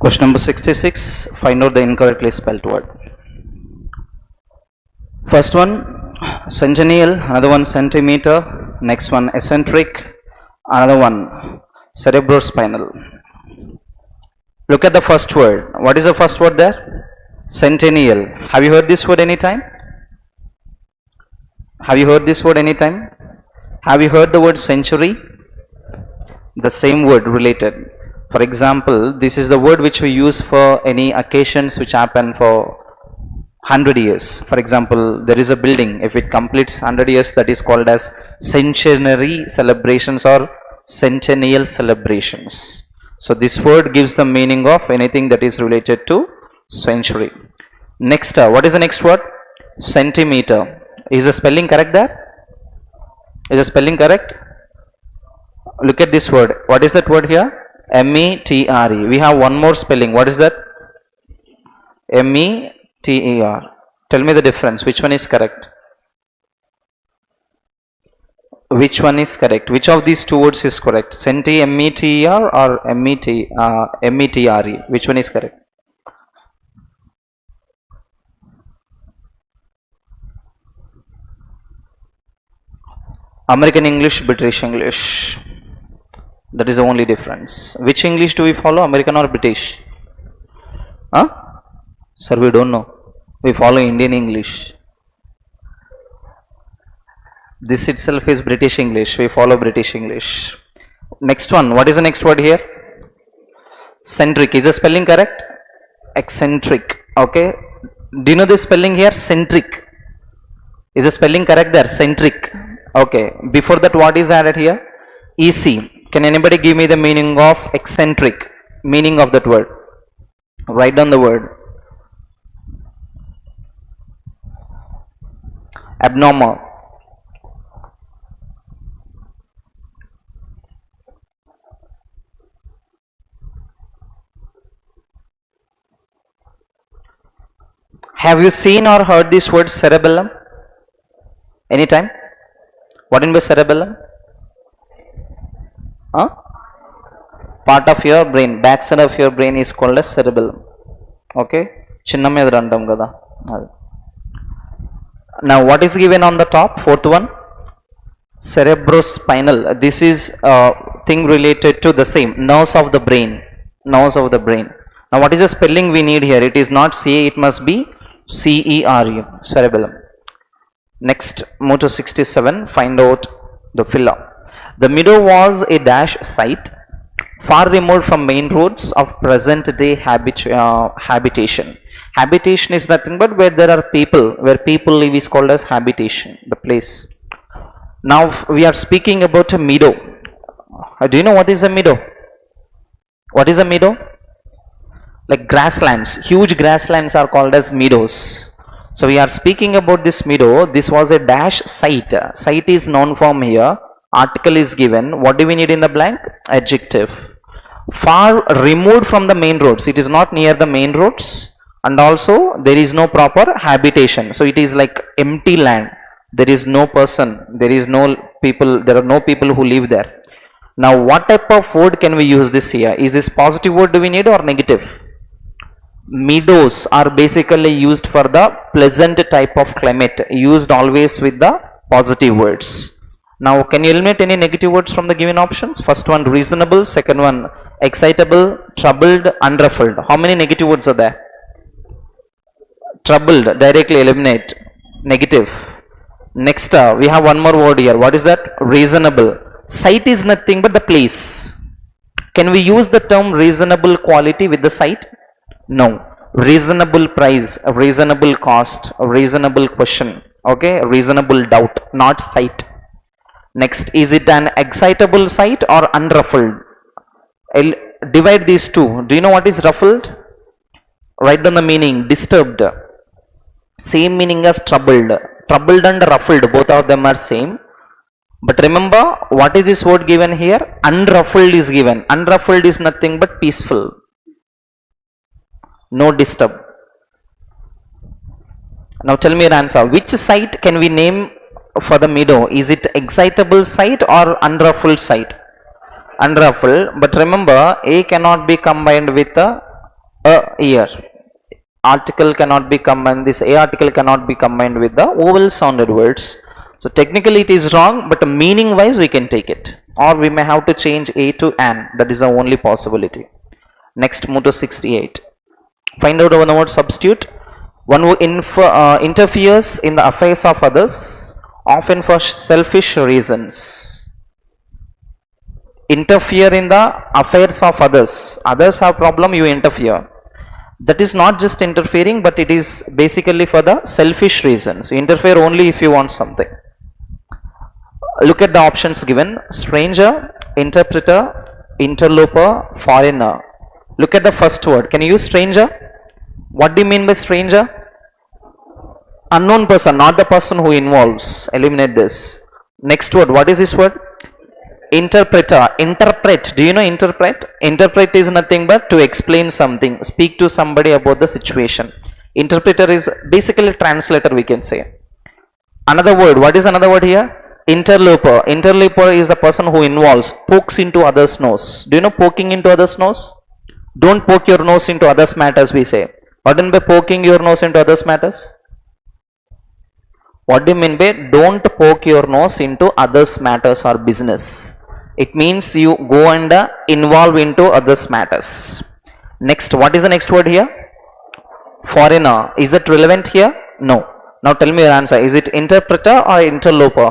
Question number 66, find out the incorrectly spelled word. First one, centennial, another one centimeter, next one eccentric, another one cerebrospinal. Look at the first word. What is the first word there? Centennial. Have you heard this word anytime? Have you heard this word anytime? Have you heard the word century? The same word related. For example, this is the word which we use for any occasions which happen for 100 years. For example, there is a building, if it completes 100 years, that is called as centenary celebrations or centennial celebrations. So this word gives the meaning of anything that is related to century. Next, what is the next word? Centimeter. Is the spelling correct there? Is the spelling correct? Look at this word. What is that word here? M-E-T-R-E. We have one more spelling. What is that? M-E-T-E-R. Tell me the difference. Which one is correct? Which one is correct? Which of these two words is correct? Centi, M-E-T-E-R or M-E-T-R-E? Which one is correct? American English, British English. That is the only difference. Which English do we follow? American or British? Huh? Sir, we don't know. We follow Indian English. This itself is British English. We follow British English. Next one. What is the next word here? Centric. Is the spelling correct? Eccentric. Okay. Do you know the spelling here? Centric. Is the spelling correct there? Centric. Okay. Before that, what is added here? EC. Can anybody give me the meaning of eccentric? Meaning of that word. Write down the word. Abnormal. Have you seen or heard this word cerebellum? Anytime? What in the cerebellum? Huh? Part of your brain, backside of your brain is called as cerebellum. Okay? Now what is given on the top? Fourth one, cerebrospinal. This is a thing related to the same nerves of the brain. Nerves of the brain. Now what is the spelling we need here? It is not CA, it must be CERE, cerebellum. Next, move to 67, find out the filler. The meadow was a dash site far removed from main roads of present day habitation. Habitation is nothing but where there are people, where people live is called as habitation, the place. Now we are speaking about a meadow. Do you know what is a meadow? What is a meadow? Like grasslands, huge grasslands are called as meadows. So we are speaking about this meadow. This was a dash site. Site is noun form here. Article is given. What do we need in the blank? Adjective. Far removed from the main roads. It is not near the main roads, and also there is no proper habitation. So it is like empty land. There is no person. There is no people. There are no people who live there. Now what type of word can we use this here? Is this positive word do we need or negative? Meadows are basically used for the pleasant type of climate. Used always with the positive words. Now, can you eliminate any negative words from the given options? First one, reasonable. Second one, excitable, troubled, unruffled. How many negative words are there? Troubled, directly eliminate. Negative. Next, we have one more word here. What is that? Reasonable. Site is nothing but the place. Can we use the term reasonable quality with the site? No. Reasonable price, reasonable cost, reasonable question. Okay, reasonable doubt, not site. Next, is it an excitable site or unruffled? Divide these two. Do you know what is ruffled? Write down the meaning. Disturbed. Same meaning as troubled. Troubled and ruffled, both of them are same. But remember, what is this word given here? Unruffled is given. Unruffled is nothing but peaceful. No disturb. Now tell me your answer. Which site can we name for the meadow? Is it excitable site or unruffled site? Unruffled, but remember A cannot be combined with a year. Article cannot be combined, this a article cannot be combined with the vowel sounded words. So technically it is wrong, but meaning wise we can take it, or we may have to change a to an. That is the only possibility. Next, move to 68. Find out one word substitute. One who interferes in the affairs of others, often for selfish reasons. Interfere in the affairs of others. Others have problem, you interfere. That is not just interfering, but it is basically for the selfish reasons. You interfere only if you want something. Look at the options given: stranger, interpreter, interloper, foreigner. Look at the first word. Can you use stranger? What do you mean by stranger? Unknown person, not the person who involves. Eliminate this. Next word. What is this word? Interpreter. Interpret. Do you know interpret? Interpret is nothing but to explain something, speak to somebody about the situation. Interpreter is basically translator, we can say. Another word. What is another word here? Interloper. Interloper is the person who involves, pokes into others' nose. Do you know poking into others' nose? Don't poke your nose into others' matters, we say. What do you mean by poking your nose into others' matters? What do you mean by don't poke your nose into others' matters or business? It means you go and involve into others' matters. Next, what is the next word here? Foreigner. Is it relevant here? No. Now tell me your answer. Is it interpreter or interloper?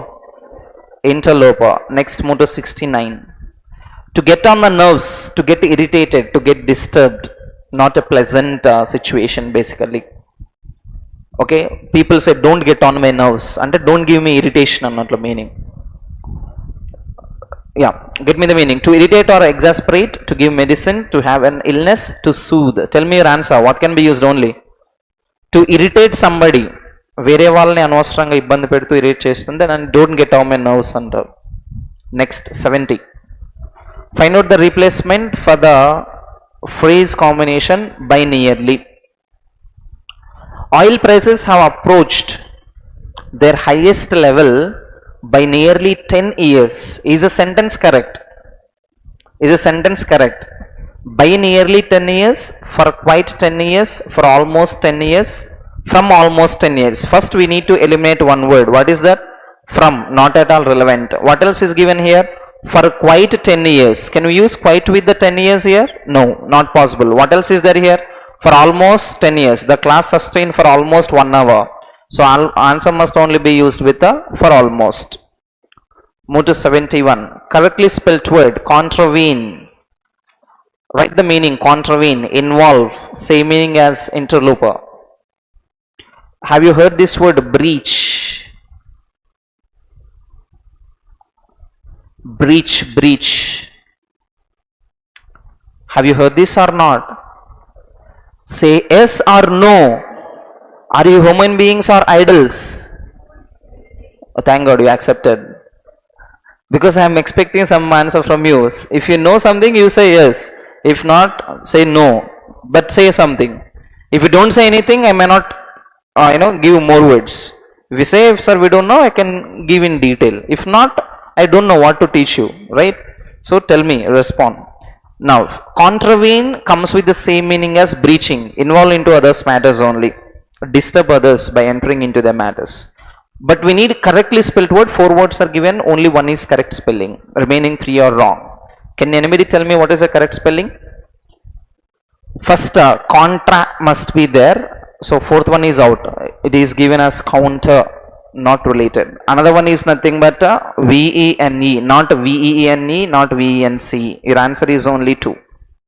Interloper. Next, move to 69. To get on the nerves, to get irritated, to get disturbed. Not a pleasant situation, basically. Okay, people say don't get on my nerves, and don't give me irritation అన్నట్లు meaning. Yeah, get me the meaning. To irritate or exasperate, to give medicine, to have an illness, to soothe. Tell me your answer. What can be used only? To irritate somebody, వేరే వాళ్ళని అనవసరంగా ఇబ్బంది పెడుతూ irritate చేస్తుంది, and don't get on my nerves అంటారు. Next, 70. Find out the replacement for the phrase combination by nearly. Oil prices have approached their highest level by nearly 10 years. Is a sentence correct? Is a sentence correct? By nearly 10 years, for quite 10 years, for almost 10 years, from almost 10 years. First we need to eliminate one word. What is that? From. Not at all relevant. What else is given here? For quite 10 years. Can we use quite with the 10 years here? No, not possible. What else is there here? For almost 10 years. The class sustained for almost 1 hour. So answer must only be used with the for almost. Move to 71. Correctly spelled word, contravene. Write the meaning. Contravene, involve, same meaning as interloper. Have you heard this word breach? Breach, breach. Have you heard this or not? Say yes or no. Are you human beings or idols? Oh, thank God you accepted. Because I am expecting some answer from you. If you know something, you say yes. If not, say no. But say something. If you don't say anything, I may not give more words. If you say, sir, we don't know, I can give in detail. If not, I don't know what to teach you, right? So tell me, respond. Now, contravene comes with the same meaning as breaching, involve into others' matters only, disturb others by entering into their matters. But we need correctly spelled word. 4 words are given, only one is correct spelling, remaining 3 are wrong. Can anybody tell me what is the correct spelling? First, contra must be there, so 4th one is out. It is given as counter, not related. Another one is nothing but V-E-N-E, not V-E-N-E, not V-E-N-C. Your answer is only 2,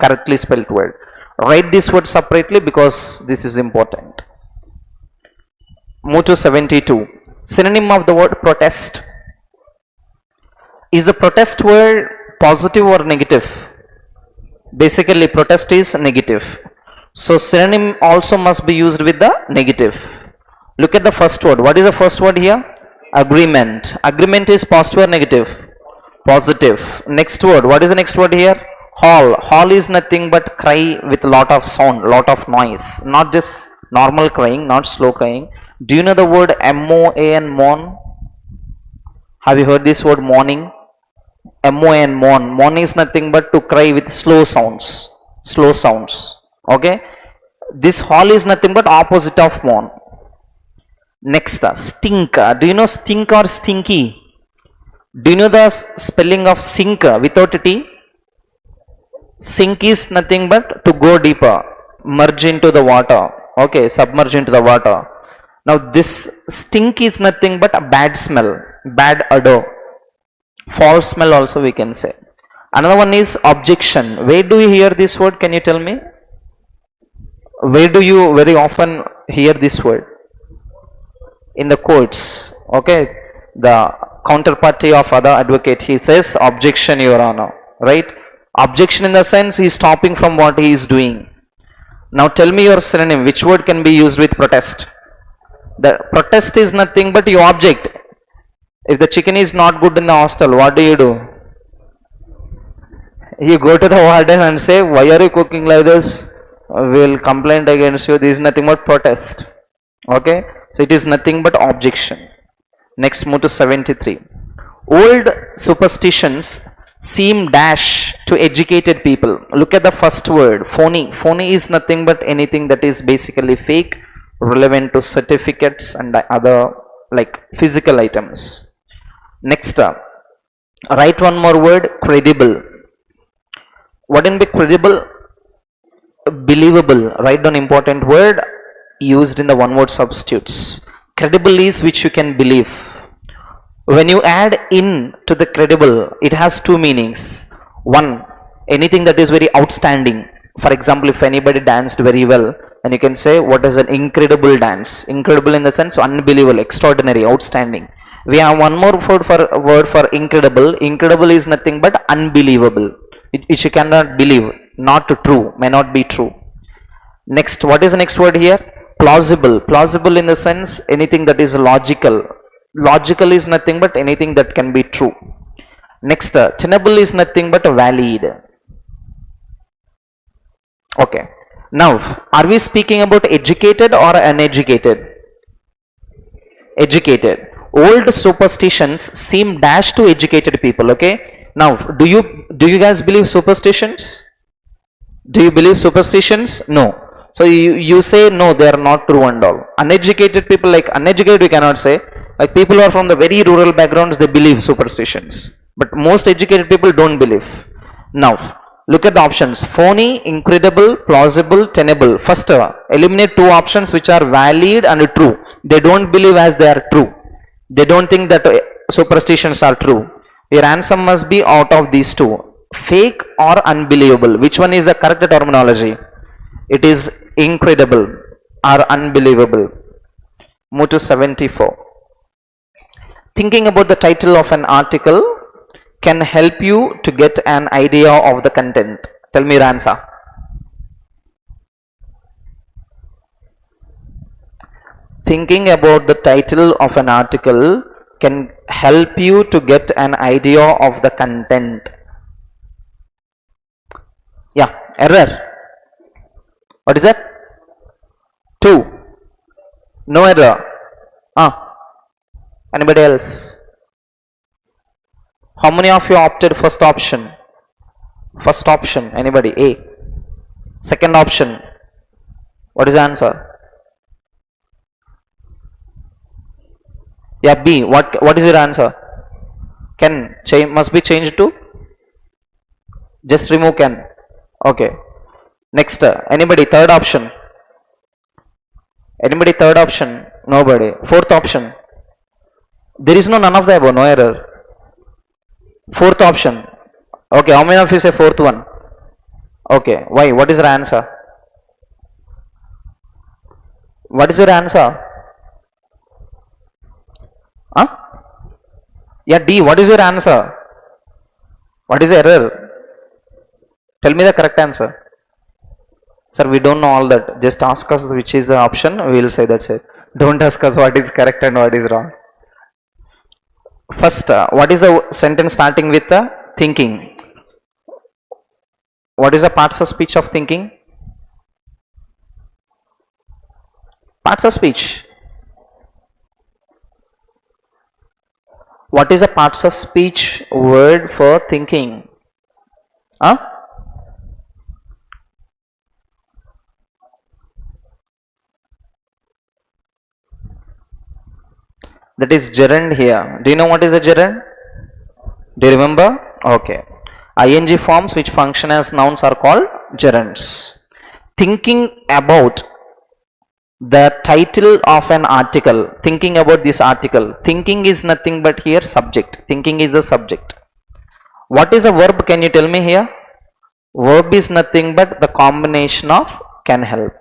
correctly spelled word. Write this word separately because this is important. Move to 72. Synonym of the word protest. Is the protest word positive or negative? Basically, protest is negative. So synonym also must be used with the negative. Look at the first word. What is the first word here? Agreement. Agreement is positive or negative? Positive. Next word. What is the next word here? Hall. Hall is nothing but cry with lot of sound, lot of noise. Not just normal crying, not slow crying. Do you know the word M-O-A-N, mourn? Have you heard this word mourning? M-O-A-N, mourn. Mourn is nothing but to cry with slow sounds. Slow sounds. Okay? This hall is nothing but opposite of moon. Next, stink. Do you know stink or stinky? Do you know the spelling of sink without T? Sink is nothing but to go deeper, merge into the water. Okay, submerge into the water. Now this stink is nothing but a bad smell, bad odor, foul smell also we can say. Another one is objection. Where do you hear this word? Can you tell me? Where do you very often hear this word? In the courts. Okay, the counterparty of other advocate, he says objection, your honor, right? Objection in the sense he is stopping from what he is doing. Now tell me your synonym. Which word can be used with protest? The protest is nothing but you object. If the chicken is not good in the hostel, what do? You go to the warden and say, why are you cooking like this? We will complain against you. This is nothing but protest. Okay, so it is nothing but objection. Next, move to 73. Old superstitions seem dash to educated people. Look at the first word, phony. Phony is nothing but anything that is basically fake, relevant to certificates and other like physical items. Next, write one more word, credible. What can be credible? Believable. Write down important word used in the one word substitutes. Credible is which you can believe. When you add in to the credible, it has two meanings. One, anything that is very outstanding. For example, if anybody danced very well, and you can say what is an incredible dance. Incredible in the sense unbelievable, extraordinary, outstanding. We have one more word for incredible. Incredible is nothing but unbelievable, which you cannot believe, not true, may not be true. Next, what is the next word here? Plausible. Plausible in the sense anything that is logical. Logical is nothing but anything that can be true. Next, tenable is nothing but valid. Okay. Now, are we speaking about educated or uneducated? Educated. Old superstitions seem dash to educated people. Okay. Now, do you guys believe superstitions? Do you believe superstitions? No. So you say no, they are not true and all. Uneducated people, like uneducated we cannot say. Like people who are from the very rural backgrounds, they believe superstitions. But most educated people don't believe. Now, look at the options. Phony, incredible, plausible, tenable. First, eliminate two options which are valid and true. They don't believe as they are true. They don't think that superstitions are true. Your answer must be out of these two. Fake or unbelievable. Which one is the correct terminology? It is incredible or unbelievable. Move to 74. Thinking about the title of an article can help you to get an idea of the content. Tell me your answer. Thinking about the title of an article can help you to get an idea of the content. Yeah, error. What is that? 2. No error. Anybody else? How many of you opted first option? First option, anybody? A. Second option. What is the answer? Yeah, B. What is your answer? Can must be changed to? Just remove can. Okay. Next, anybody? Third option. Anybody? Third option? Nobody. Fourth option. There is none of the above. No error. Fourth option. Okay. How many of you say fourth one? Okay. Why? What is your answer? What is your answer? Huh? Yeah, D. What is your answer? What is the error? Tell me the correct answer. Sir, we don't know all that. Just ask us which is the option. We will say that's it. Don't ask us what is correct and what is wrong. First, what is the sentence starting with the thinking? What is the parts of speech of thinking? Parts of speech. What is the parts of speech word for thinking? Huh? That is gerund here. Do you know what is a gerund? Do you remember? Okay. ing forms which function as nouns are called gerunds. Thinking about the title of an article, thinking about this article, thinking is nothing but here subject. Thinking is the subject. What is a verb? Can you tell me here? Verb is nothing but the combination of can help.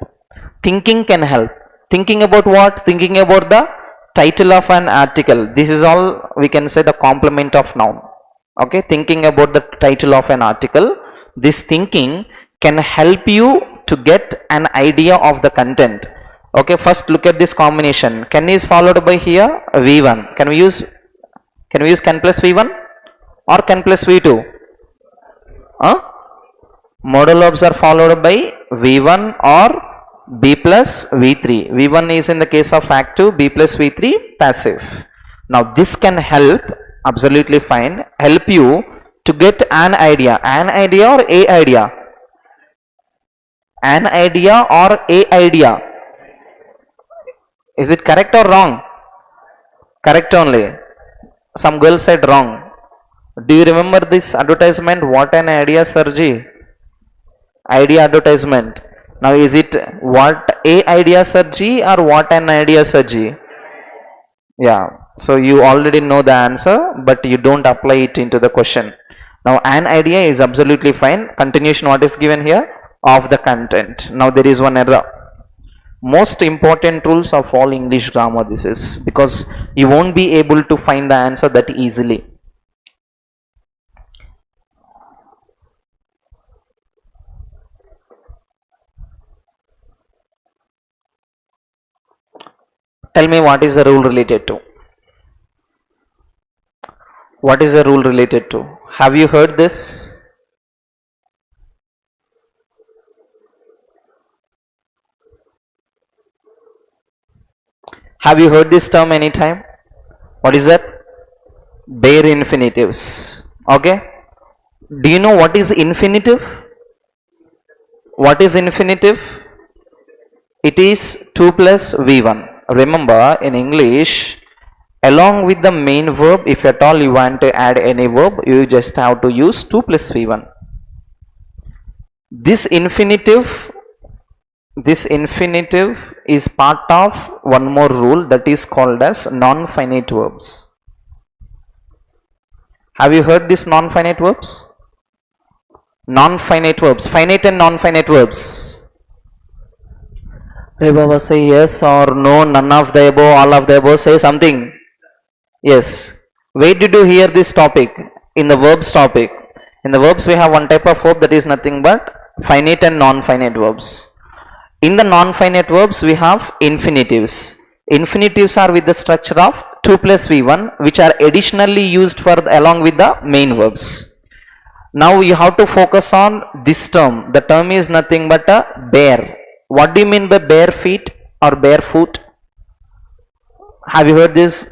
Thinking can help. Thinking about what? Thinking about the title of an article. This is all we can say the complement of noun. Okay, thinking about the title of an article. This thinking can help you to get an idea of the content. Okay, first look at this combination. Can is followed by here v1. Can we use can plus v1 or can plus v2? Modal verbs are followed by v1 or b plus v3. v1 is in the case of active, b plus v3 passive. Now this can help, absolutely fine, help you to get an idea. An idea or a idea? An idea or a idea? Is it correct or wrong? Correct only. Some girl said wrong. Do you remember this advertisement? What an idea, Sirji? Idea advertisement. Now is it what a idea, Sirji, or what an idea, Sirji? Yeah. So you already know the answer, but you don't apply it into the question. Now an idea is absolutely fine. Continuation what is given here? Of the content. Now there is one error. Most important rules of all English grammar this is, because you won't be able to find the answer that easily. Tell me what is the rule related to? What is the rule related to? Have you heard this? Have you heard this term anytime? What is that? Bare infinitives. Okay. Do you know what is infinitive? What is infinitive? It is 2 plus v1. Remember, in English, along with the main verb, if at all you want to add any verb, you just have to use 2 plus v1. This infinitive is part of one more rule that is called as non-finite verbs. Have you heard this non-finite verbs? Non-finite verbs, finite and non-finite verbs. Hey Baba, say yes or no, none of the above, all of the above, say something. Yes. Where did you hear this topic? In the verbs topic. In the verbs we have one type of verb that is nothing but finite and non-finite verbs. In the non-finite verbs we have infinitives. Infinitives are with the structure of 2 plus v1, which are additionally used for along with the main verbs. Now you have to focus on this term. The term is nothing but a bare. What do you mean by bare feet or barefoot? Have you heard this?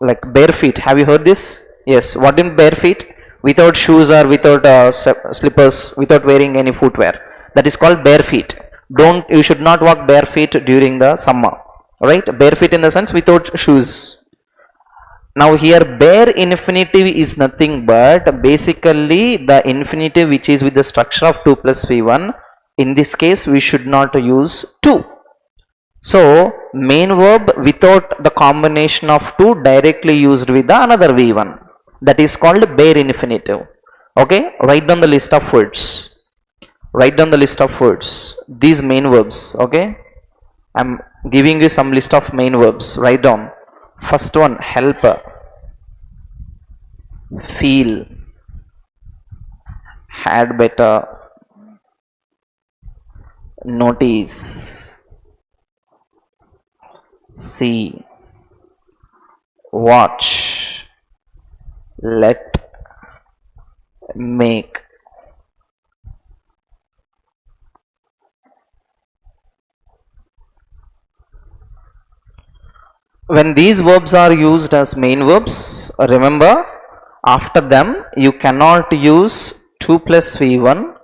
Like bare feet. Have you heard this? Yes. What do you mean bare feet? Without shoes or without slippers, without wearing any footwear. That is called bare feet. You should not walk bare feet during the summer. Right? Bare feet in the sense without shoes. Now here bare infinitive is nothing but basically the infinitive which is with the structure of 2 plus v1. In this case we should not use 2. So main verb without the combination of 2 directly used with the another v1. That is called bare infinitive. Okay, write down the list of words. Write down the list of words. These main verbs. Okay, I am giving you some list of main verbs. Write down. First one, help, feel, had better, notice, see, watch, let, make. When these verbs are used as main verbs, remember after them you cannot use 2 plus v1.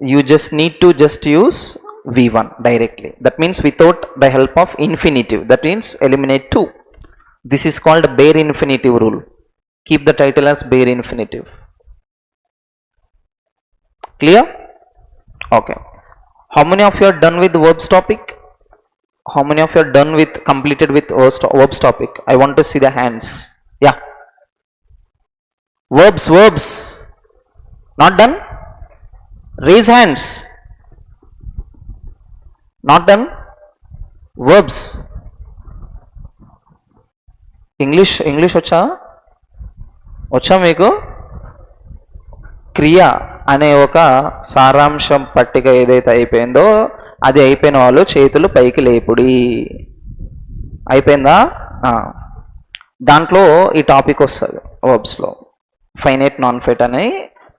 You just need to use V1 directly. That means without the help of infinitive. That means eliminate 2. This is called bare infinitive rule. Keep the title as bare infinitive. Clear? Okay. How many of you are done with verbs topic? How many of you are done with completed with verbs topic? I want to see the hands. Yeah. Verbs. Not done? Raise hands. Not done? Verbs. English వచ్చా మీకు? క్రియ అనే ఒక సారాంశం పట్టిక ఏదైతే అయిపోయిందో అది అయిపోయిన వాళ్ళు చేతులు పైకి లేపుడి. అయిపోయిందా? దాంట్లో ఈ టాపిక్ వస్తుంది వర్బ్స్లో. ఫైనైట్ నాన్ ఫైట్ అని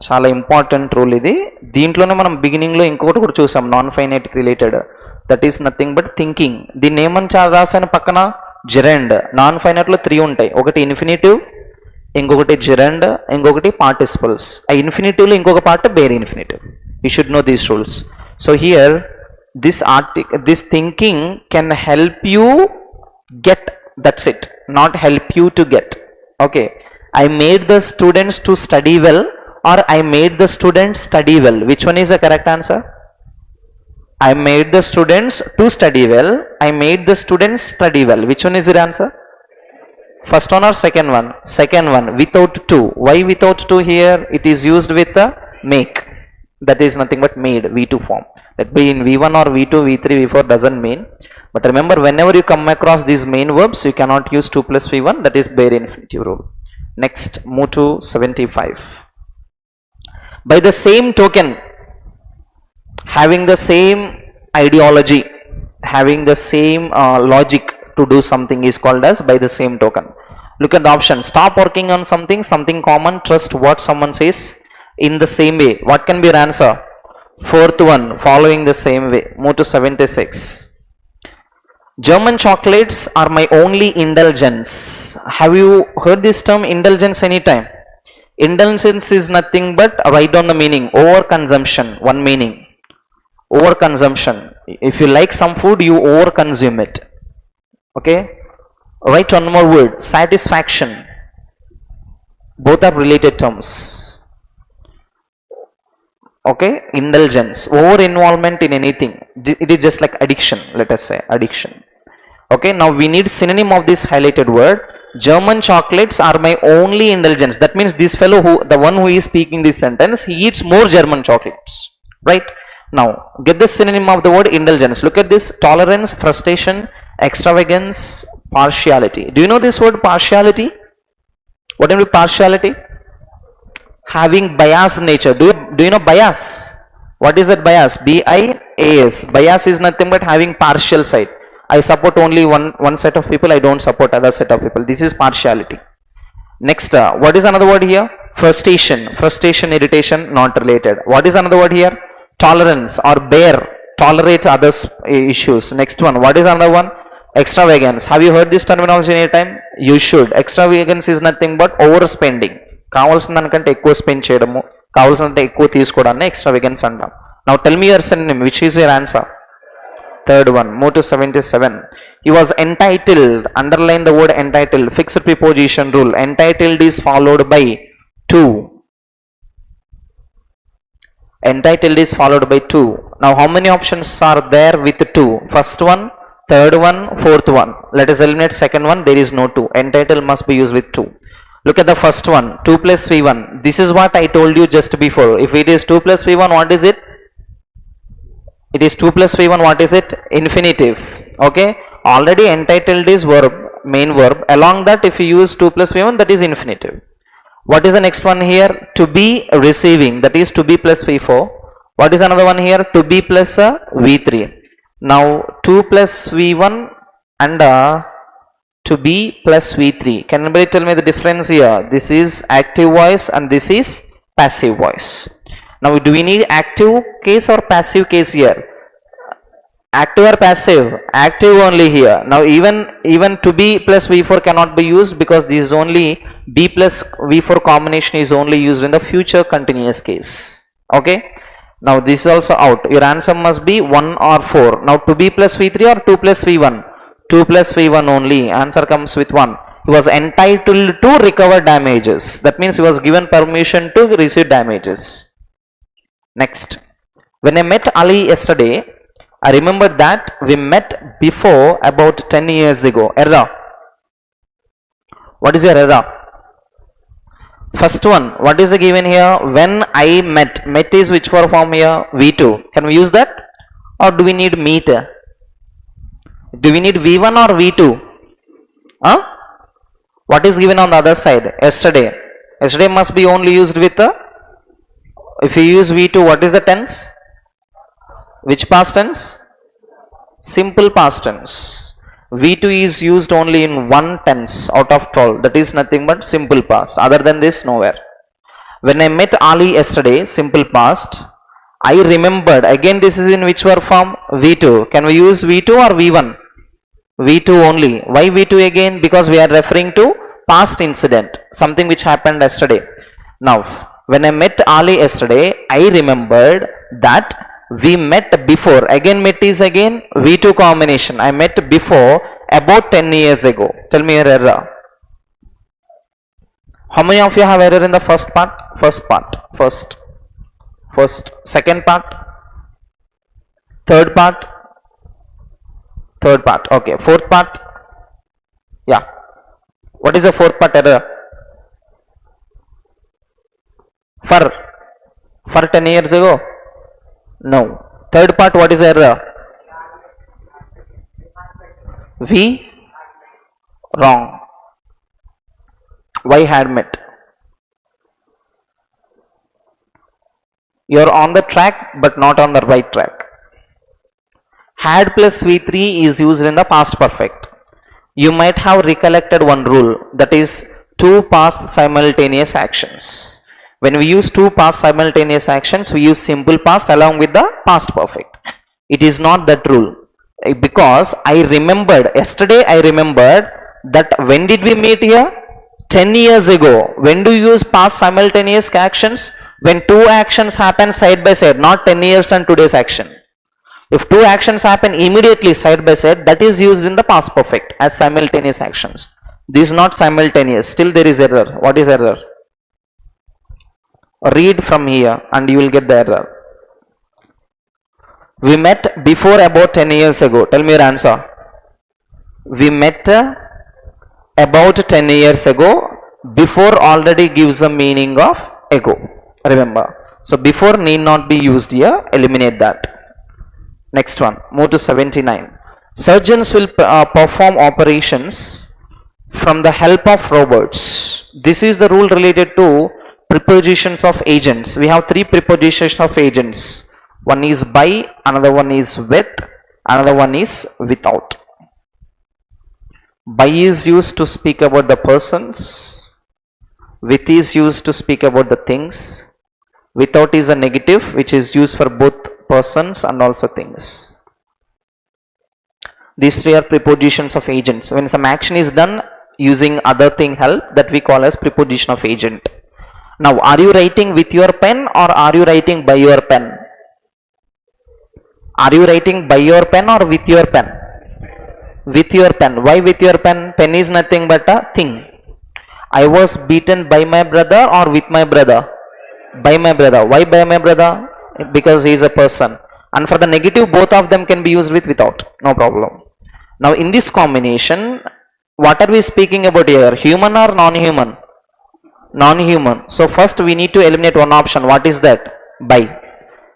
చాలా ఇంపార్టెంట్ రూల్ ఇది. దీంట్లోనే మనం బిగినింగ్లో ఇంకొకటి కూడా చూసాం నాన్ ఫైనైట్కి related. That is nothing but thinking. దీన్ని ఏమని రాసాను పక్కన? జెరెండ్. నాన్ ఫైనైట్లో 3 ఉంటాయి. ఒకటి ఇన్ఫినిటివ్, ఇంకొకటి జెరెండ్, ఇంకొకటి పార్టిసిపల్స్. ఆ ఇన్ఫినిటివ్లో ఇంకొక part bare infinitive. You should know these rules. So here this thinking can help you get, that's it, not help you to get. Okay, I made the students to study well, or I made the students study well. Which one is the correct answer? I made the students to study well. I made the students study well. Which one is your answer? First one or second one? Second one, without 2. Why without 2 here? It is used with the make. That is nothing but made, V2 form. That be in V1 or V2, V3, V4 doesn't mean. But remember, whenever you come across these main verbs, you cannot use 2 plus V1. That is bare infinitive rule. Next, move to 75. By the same token, having the same ideology, having the same logic to do something is called as by the same token. Look at the option. Stop working on something common, trust what someone says in the same way. What can be your answer? Fourth one, following the same way. Move to 76. German chocolates are my only indulgence. Have you heard this term indulgence anytime? Indulgence is nothing but, write down the meaning, overconsumption. One meaning, overconsumption. If you like some food, you overconsume it. Okay, write one more word, satisfaction. Both are related terms. Okay, indulgence, over involvement in anything. It is just like addiction. Let us say addiction. Okay, now we need synonym of this highlighted word. German chocolates are my only indulgence. That means this fellow, the one who is speaking this sentence, he eats more German chocolates, right? Now get the synonym of the word indulgence. Look at this: tolerance, frustration, extravagance, partiality. Do you know this word partiality? What do you mean partiality? Having bias nature. Do you know bias? What is that bias? B-I-A-S. Bias is nothing but having partial side. I support only one set of people, I don't support other set of people. This is partiality. Next, what is another word here? Frustration. Frustration, irritation, not related. What is another word here? Tolerance or bear, tolerate others issues. Next one, what is another one? Extravagance. Have you heard this terminology any time? You should. Extravagance is nothing but overspending. కావాల్సిన దానికంటే ఎక్కువ spend చేయడము, కావాల్సినంత ఎక్కువ తీసుకోవడాన్ని ఎక్స్ట్రావెగెన్స్ అంటాం. Now tell me your synonym, which is your answer? Third one, move to 77. He was entitled. Underline the word entitled. Fixed preposition rule. Entitled is followed by 2. Entitled is followed by 2. Now how many options are there with 2? First one, third one, fourth one. Let us eliminate second one. There is no 2. Entitled must be used with 2. Look at the first one, 2 plus V1. This is what I told you just before. If it is 2 plus V1, what is it? It is 2 plus V1, what is it? Infinitive. Okay, already entitled is verb, main verb. Along that, if you use 2 plus V1, that is infinitive. What is the next one here? To be receiving, that is to be plus V4. What is another one here? To be plus V3. Now 2 plus V1 and to be plus V3. Can anybody tell me the difference here? This is active voice and this is passive voice. Now do we need active case or passive case here? Active or passive? Active only here. Now even to be plus V4 cannot be used because this is only B plus V4 combination is only used in the future continuous case. Okay. Now this is also out. Your answer must be 1 or 4. Now 2b plus v3 or 2 plus v1? 2 plus v1 only. Answer comes with 1. He was entitled to recover damages. That means he was given permission to receive damages. Next. When I met Ali yesterday, I remembered that we met before about 10 years ago. Error. What is your error? First one, what is given here? When I met. Met is which form here? V2. Can we use that? Or do we need meet? Do we need V1 or V2? Huh? What is given on the other side? Yesterday. Yesterday must be only used with if you use V2, what is the tense? Which past tense? Simple past tense. V2 is used only in one tense out of 12. That is nothing but simple past. Other than this, nowhere. When I met Ali yesterday, simple past, I remembered. Again, this is in which form? V2. Can we use V2 or V1? V2 only. Why V2 again? Because we are referring to past incident. Something which happened yesterday. Now, when I met Ali yesterday, I remembered that we met before. Again, met is again V2 combination. I met before about 10 years ago. Tell me your error. How many of you have error in the first part? First part. First. Second part. Third part. Third part. Okay. Fourth part. Yeah. What is the fourth part error? For 10 years ago? No. Third part, what is the error? We? Wrong. Why had met? You are on the track but not on the right track. Had plus V3 is used in the past perfect. You might have recollected one rule, that is 2 past simultaneous actions. When we use 2 past simultaneous actions, we use simple past along with the past perfect. It is not that rule. Because I remembered, yesterday I remembered that when did we meet here? 10 years ago. When do you use past simultaneous actions? When 2 actions happen side by side, not 10 years and today's action. If 2 actions happen immediately side by side, that is used in the past perfect as simultaneous actions. This is not simultaneous. Still there is error. What is error? Read from here and you will get the error. We met before about 10 years ago. Tell me your answer. We met about 10 years ago. Before already gives a meaning of ago. Remember. So before need not be used here. Eliminate that. Next one. Move to 79. Surgeons will perform operations from the help of robots. This is the rule related to prepositions of agents. We have 3 prepositions of agents. One is by, another one is with, another one is without. By is used to speak about the persons. With is used to speak about the things. Without is a negative which is used for both persons and also things. These 3 are prepositions of agents. When some action is done using other thing help, that we call as preposition of agent. Now, are you writing with your pen or are you writing by your pen? Are you writing by your pen or with your pen? With your pen. Why with your pen? Pen is nothing but a thing. I was beaten by my brother or with my brother? By my brother. Why by my brother? Because he is a person. And for the negative, both of them can be used with without. No problem. Now, in this combination, what are we speaking about here? Human or non-human? Non-human. So first we need to eliminate one option. What is that? By.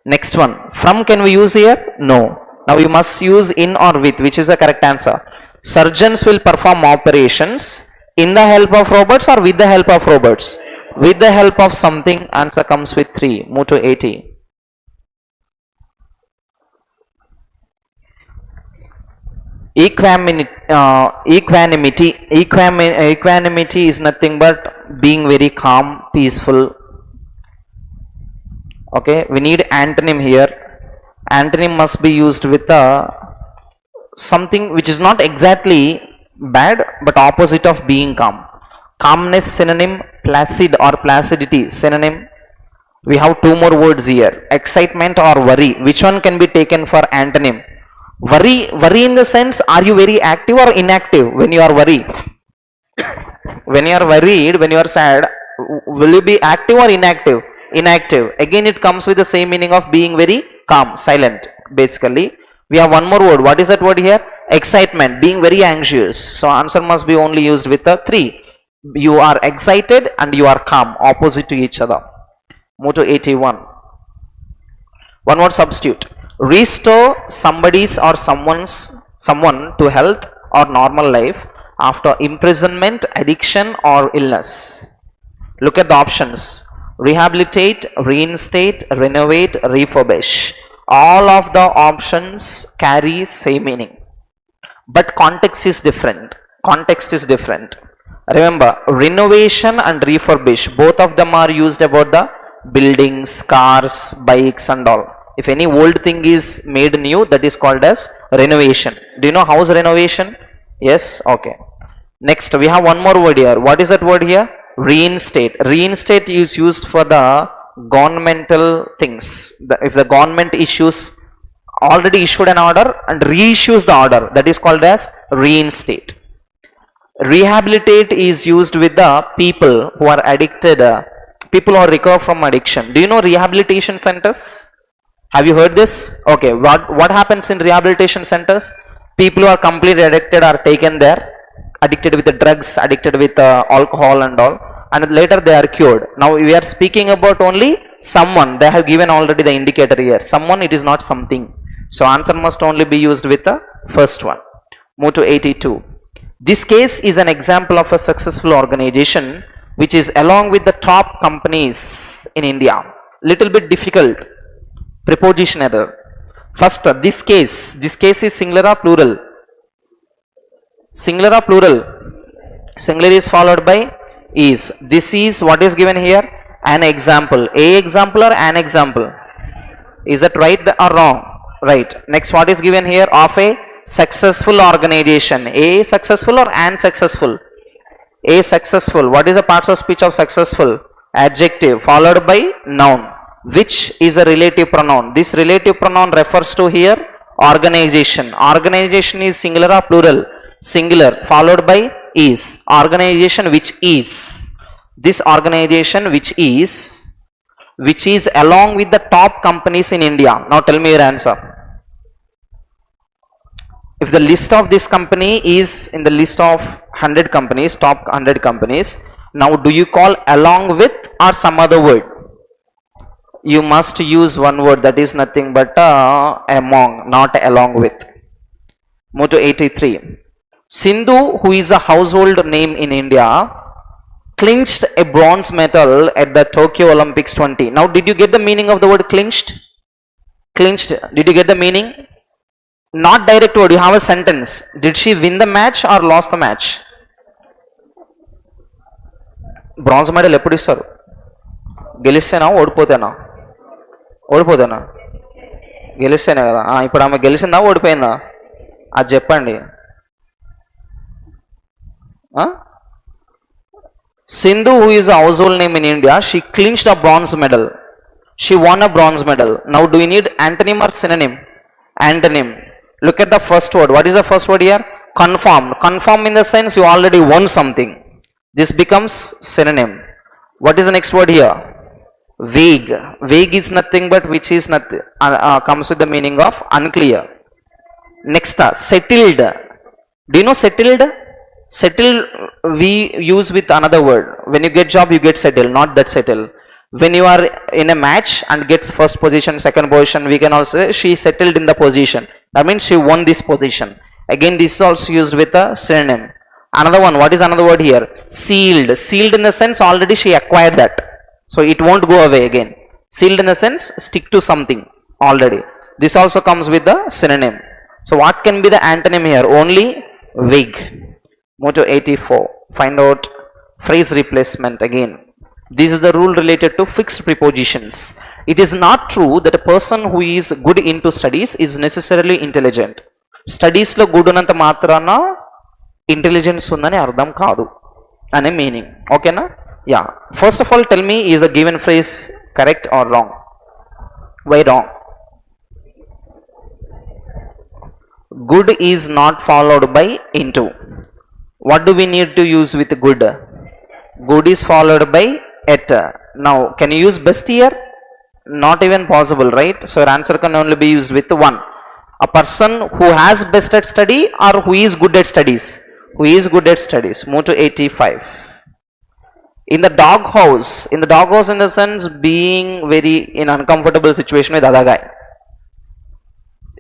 Next one. From can we use here? No. Now we must use in or with, which is the correct answer. Surgeons will perform operations in the help of robots or with the help of robots? With the help of something. Answer comes with 3. Move to 80. Equanimity is nothing but being very calm, peaceful. Okay, we need antonym here. Antonym must be used with something which is not exactly bad but opposite of being calm. Calmness synonym, placid or placidity synonym. We have two more words here, excitement or worry. Which one can be taken for antonym? Worry in the sense, are you very active or inactive when you are worried? When you are worried, when you are sad, will you be active or inactive? Inactive. Again, it comes with the same meaning of being very calm, silent. Basically, we have one more word. What is that word here? Excitement, being very anxious. So answer must be only used with the three. You are excited and you are calm, opposite to each other. Move to 81. One word substitute. Restore somebody's or someone to health or normal life after imprisonment, addiction or illness. Look at the options. Rehabilitate, reinstate, renovate, refurbish. All of the options carry same meaning, but context is different. Context is different. Remember, renovation and refurbish, both of them are used about the buildings, cars, bikes and all. If any old thing is made new, that is called as renovation. Do you know house renovation? Yes? Okay. Next, we have one more word here. What is that word here? Reinstate. Reinstate is used for the governmental things. If the government issues, already issued an order and reissues the order, that is called as reinstate. Rehabilitate is used with the people who are addicted, people who are recover from addiction. Do you know rehabilitation centers? Have you heard this? Okay, what happens in rehabilitation centers? People who are completely addicted are taken there, addicted with the drugs, addicted with alcohol and all, and later they are cured. Now we are speaking about only someone. They have given already the indicator here. Someone, it is not something. So answer must only be used with the first one. Move to 82. This case is an example of a successful organization which is along with the top companies in India. Little bit difficult. Preposition error. First, this case is singular or plural? Singular or plural? Singular is followed by is. This is what is given here? An example. A example or an example? Is that right or wrong? Right. Next, what is given here? Of a successful organization. A successful or an successful? A successful. What is the parts of speech of successful? Adjective followed by noun, which is a relative pronoun. This relative pronoun refers to here organization. Organization is singular or plural? Singular followed by is. Organization which is. This organization which is along with the top companies in India. Now tell me your answer. If the list of this company is in the list of 100 companies, top 100 companies, now do you call along with or some other word? You must use one word, that is nothing but among, not along with. Move to 83. Sindhu, who is a household name in India, clinched a bronze medal at the Tokyo Olympics 20. Now did you get the meaning of the word clinched? Clinched, did you get the meaning? Not direct word, you have a sentence. Did she win the match or lost the match? Bronze medal ఎప్పుడు ఇస్తారు? గెలిస్తేనా ఓడిపోతేనా? ఓడిపోతేనా? గెలిస్తేనే కదా. ఇప్పుడు ఆమె గెలిచిందా ఓడిపోయిందా? అది చెప్పండి. Sindhu, who is a household name in India, she clinched a bronze medal. She won a bronze medal. Now do you need antonym or synonym? Antonym. Look at the first word. What is the first word here? Confirmed. Confirm in the sense you already won something. This becomes synonym. What is the next word here? Vague. Vague is nothing but which is nothing, comes with the meaning of unclear. Next, settled. Do you know settled? Settled we use with another word. When you get job, you get settled, not that settled. When you are in a match and gets first position, second position, we can also say she settled in the position. That means she won this position. Again, this is also used with a synonym. Another one, what is another word here? Sealed. Sealed in the sense already she acquired that, so it won't go away again. Sealed in the sense stick to something already. This also comes with the synonym. So what can be the antonym here? Only vague. Move to 84. Find out phrase replacement again. This is the rule related to fixed prepositions. It is not true that a person who is good into studies is necessarily intelligent. Studies lo good ఉన్నంత మాత్రాన intelligence ఉందని అర్థం కాదు అనే meaning. ఓకేనా? Yeah, first of all tell me, is the given phrase correct or wrong? Why wrong? Good is not followed by into. What do we need to use with good? Good is followed by at. Now can you use best here? Not even possible, right? So your answer can only be used with one. A person who has best at study or who is good at studies? Who is good at studies. Move to 85. In the dog house in the sense being very in uncomfortable situation with other guy.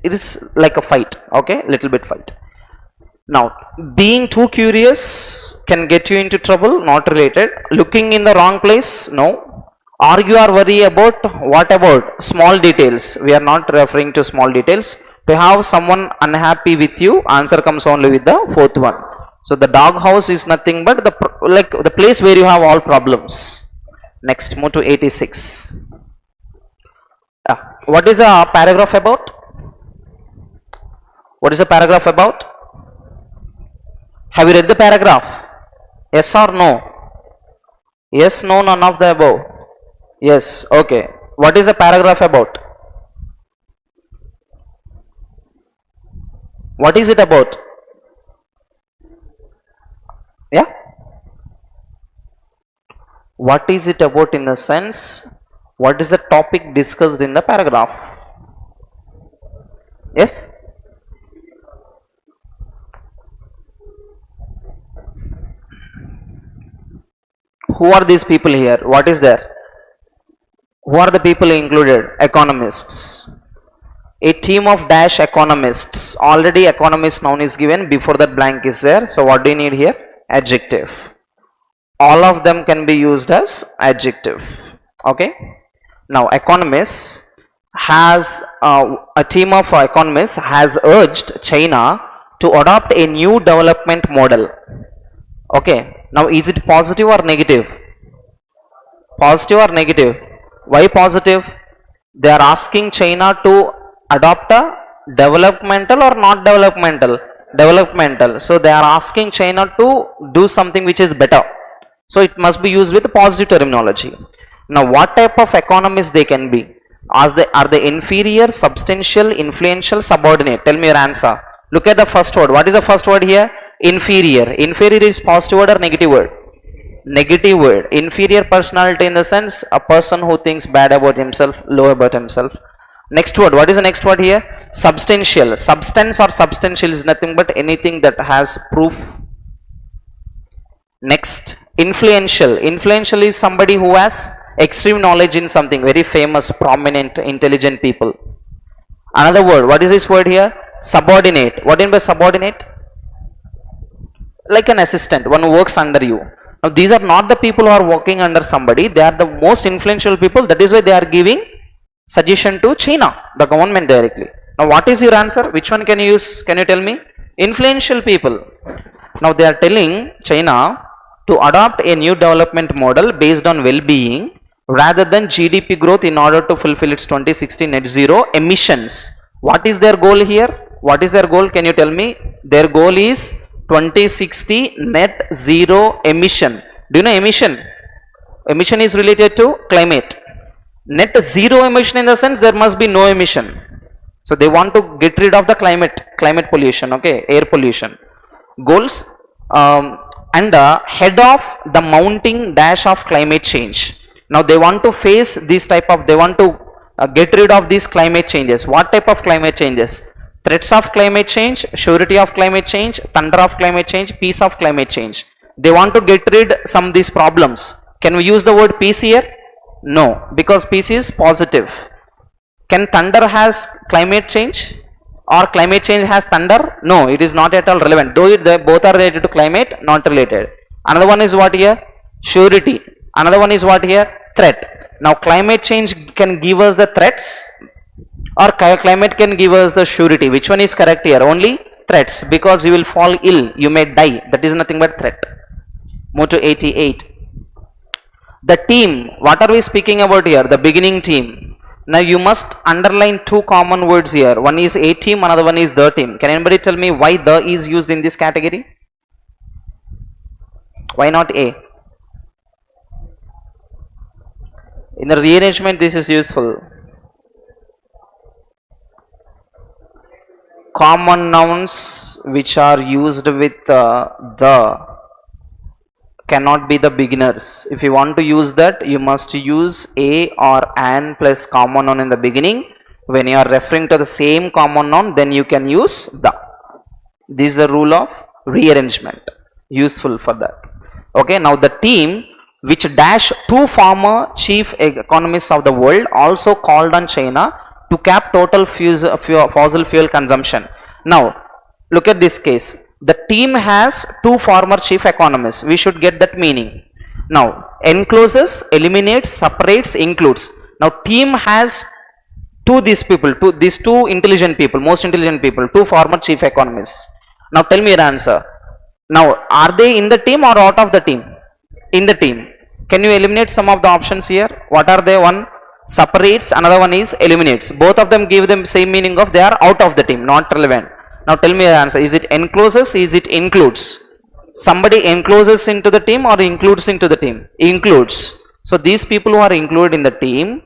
It is like a fight, okay, little bit fight. Now being too curious can get you into trouble, not related. Looking in the wrong place, no. Argue or worry about, what about small details? We are not referring to small details. To have someone unhappy with you, answer comes only with the fourth one. So the dog house is nothing but the place where you have all problems. Next, move to 86. What is a paragraph about? What is a paragraph about? Have you read the paragraph? Yes or no? Yes, no, none of the above. Yes, okay. What is the paragraph about? What is it about? Yeah? What is it about in the sense, what is the topic discussed in the paragraph? Yes? Who are these people here? What is there? Who are the people included? Economists. A team of dash economists. Already economist noun is given, before that blank is there. So what do you need here? Adjective. All of them can be used as adjective. Okay. Now economists has a team of economists has urged China to adopt a new development model. Okay. Now is it positive or negative? Positive or negative? Why positive? They are asking China to adopt a developmental or not developmental? Developmental. So they are asking China to do something which is better. So it must be used with positive terminology. Now what type of economists they can be? Are they inferior, substantial, influential, subordinate? Tell me your answer. Look at the first word. What is the first word here? Inferior. Inferior is positive word or negative word? Negative word. Inferior personality in the sense a person who thinks bad about himself, low about himself. Next word. What is the next word here? Substantial. Substance or substantial is nothing but anything that has proof. Next, influential. Influential is somebody who has extreme knowledge in something, very famous, prominent, intelligent people. Another word. What is this word here? Subordinate. What do you mean by subordinate? Like an assistant, one who works under you. Now these are not the people who are working under somebody, they are the most influential people. That is why they are giving suggestion to China, the government directly. Now what is your answer? Which one can you use? Can you tell me? Influential people. Now they are telling China to adopt a new development model based on well-being rather than GDP growth in order to fulfill its 2060 net zero emissions. What is their goal here? What is their goal? Can you tell me? Their goal is 2060 net zero emission. Do you know emission? Emission is related to climate. Net zero emission in the sense there must be no emission. So they want to get rid of the climate pollution, okay, air pollution. Goals and head of the mounting dash of climate change. Now they want to face this type of, they want to get rid of these climate changes. What type of climate changes? Threats of climate change, surety of climate change, thunder of climate change, peace of climate change. They want to get rid some of these problems. Can we use the word peace here? No, because peace is positive. Can thunder has climate change or climate change has thunder? No, it is not at all relevant. Though they both are related to climate, not related. Another one is what here? Surety. Another one is what here? Threat. Now climate change can give us the threats or climate can give us the surety. Which one is correct here? Only threats, because you will fall ill, you may die. That is nothing but threat. Move to 88. The team, what are we speaking about here? The beginning team. Now you must underline two common words here. One is a team, another one is the team. Can anybody tell me why the is used in this category? Why not a? In the rearrangement, this is useful. Common nouns which are used with the cannot be the beginners. If you want to use that, you must use a or an plus common noun in the beginning. When you are referring to the same common noun, then you can use the. This is a rule of rearrangement, useful for that. Okay, now the team which dash two former chief economists of the world also called on China to cap total fossil fuel consumption. Now look at this case. The team has two former chief economists. We should get that meaning. Now encloses, eliminates, separates, includes. Now team has these two intelligent people, most intelligent people, two former chief economists. Now tell me your answer. Now are they in the team or out of the team? In the team. Can you eliminate some of the options here? What are they? One separates, another one is eliminates. Both of them give them same meaning of they are out of the team, not relevant. Now tell me the answer. Is it encloses? Is it includes? Somebody encloses into the team or includes into the team? Includes. So these people who are included in the team,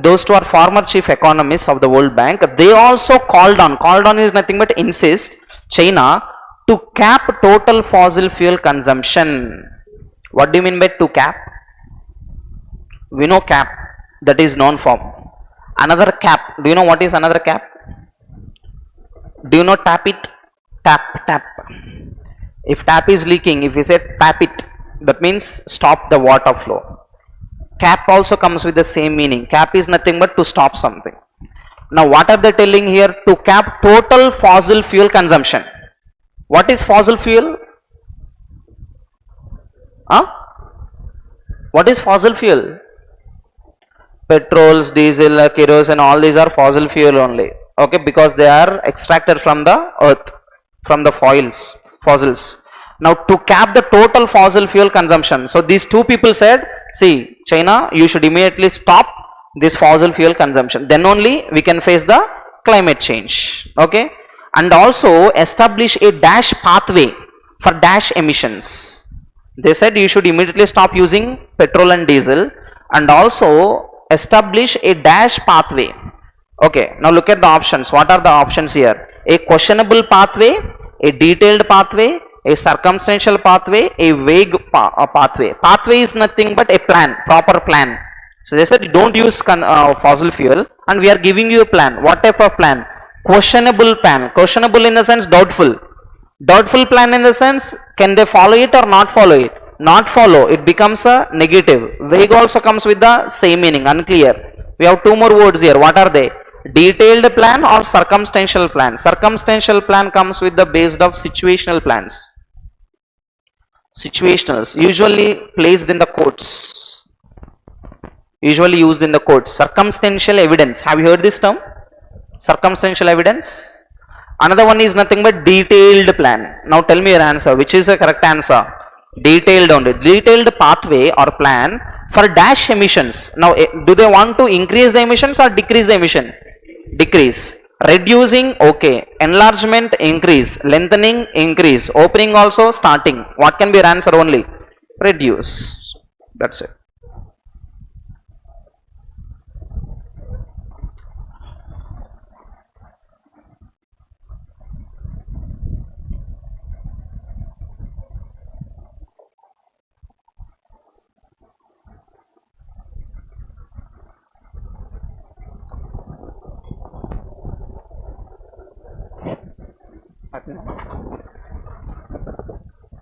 those two are former chief economists of the World Bank. They also called on. Called on is nothing but insist China to cap total fossil fuel consumption. What do you mean by to cap? We know cap, that is noun form. Another cap. Do you know what is another cap? Do you know tap it? Tap. If tap is leaking, if we say tap it, that means stop the water flow. Cap also comes with the same meaning. Cap is nothing but to stop something. Now what are they telling here? To cap total fossil fuel consumption. What is fossil fuel? What is fossil fuel? Petrols, diesel, kerosene, all these are fossil fuel only. Okay, because they are extracted from the earth, from the fossils. Now to cap the total fossil fuel consumption. So these two people said, see China, you should immediately stop this fossil fuel consumption. Then only we can face the climate change. Okay, and also establish a dash pathway for dash emissions. They said you should immediately stop using petrol and diesel and also establish a dash pathway. Okay, now look at the options. What are the options here? A questionable pathway, a detailed pathway, a circumstantial pathway, a vague pathway. Pathway is nothing but a plan, proper plan. So they said don't use fossil fuel and we are giving you a plan. What type of plan? Questionable plan. Questionable in the sense doubtful. Doubtful plan in the sense can they follow it or not follow it? Not follow, it becomes a negative. Vague also comes with the same meaning, unclear. We have two more words here. What are they? Detailed plan or circumstantial plan. Circumstantial plan comes with the based of situational plans. Situationals usually placed in the courts, usually used in the courts. Circumstantial evidence, have you heard this term? Circumstantial evidence. Another one is nothing but detailed plan. Now tell me your answer, which is the correct answer? Detailed only. Detailed pathway or plan for dash emissions. Now do they want to increase the emissions or decrease the emission? Decrease. Reducing, okay. Enlargement, increase. Lengthening, increase. Opening also, starting. What can be your answer only? Reduce. That's it.